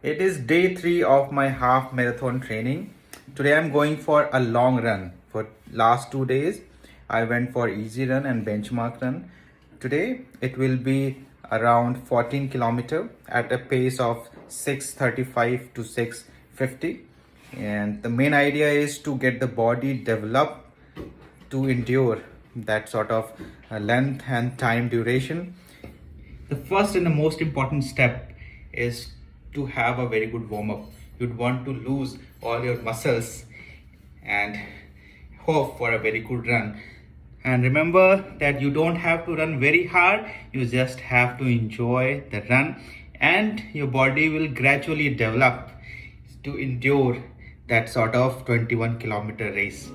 It is day 3 of my half marathon training. Today I'm going for a long run. For last 2 days, I went for easy run and benchmark run. Today it will be around 14 kilometer at a pace of 6:35 to 6:50. And the main idea is to get the body developed to endure that sort of length and time duration. The first and the most important step is to have a very good warm up. You'd want to lose all your muscles and hope for a very good run. And remember that you don't have to run very hard, you just have to enjoy the run, and your body will gradually develop to endure that sort of 21-kilometer race.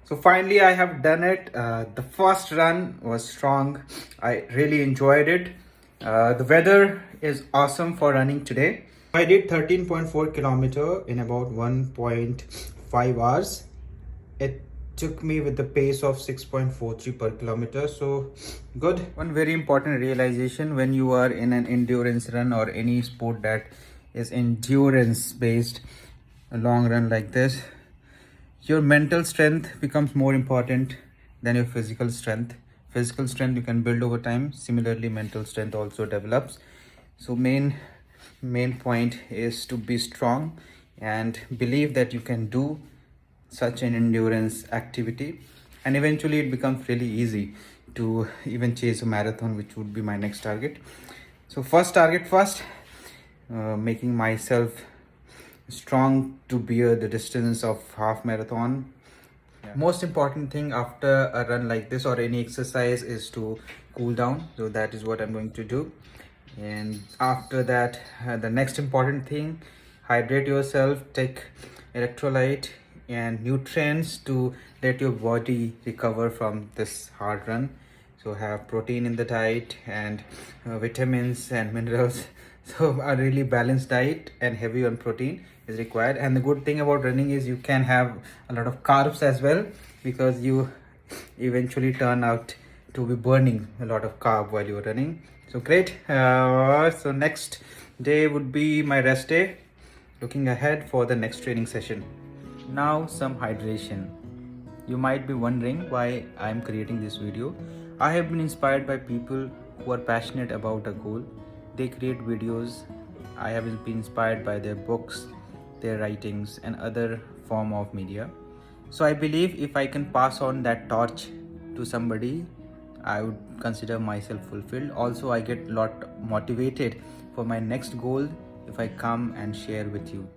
So finally I have done it. The first run was strong. I really enjoyed it. The weather is awesome for running today. I did 13.4 kilometer in about 1.5 hours. It took me with the pace of 6.43 per kilometer, so good. One very important realization when you are in an endurance run or any sport that is endurance based, a long run like this, your mental strength becomes more important than your physical strength. Physical strength you can build over time. Similarly, mental strength also develops. So main point is to be strong and believe that you can do such an endurance activity, and eventually it becomes really easy to even chase a marathon, which would be my next target. So first target first, making myself strong to bear the distance of half marathon. Most important thing after a run like this or any exercise is to cool down. So that is what I'm going to do. And after that, the next important thing, hydrate yourself, take electrolyte and nutrients to let your body recover from this hard run. So have protein in the diet and vitamins and minerals. So a really balanced diet and heavy on protein is required. And the good thing about running is you can have a lot of carbs as well, because you eventually turn out to be burning a lot of carb while you're running. So great. So next day would be my rest day, looking ahead for the next training session. Now some hydration. You might be wondering why I'm creating this video. I have been inspired by people who are passionate about a goal. They create videos. I have been inspired by their books, their writings, and other form of media. So I believe if I can pass on that torch to somebody, I would consider myself fulfilled. Also, I get a lot motivated for my next goal if I come and share with you.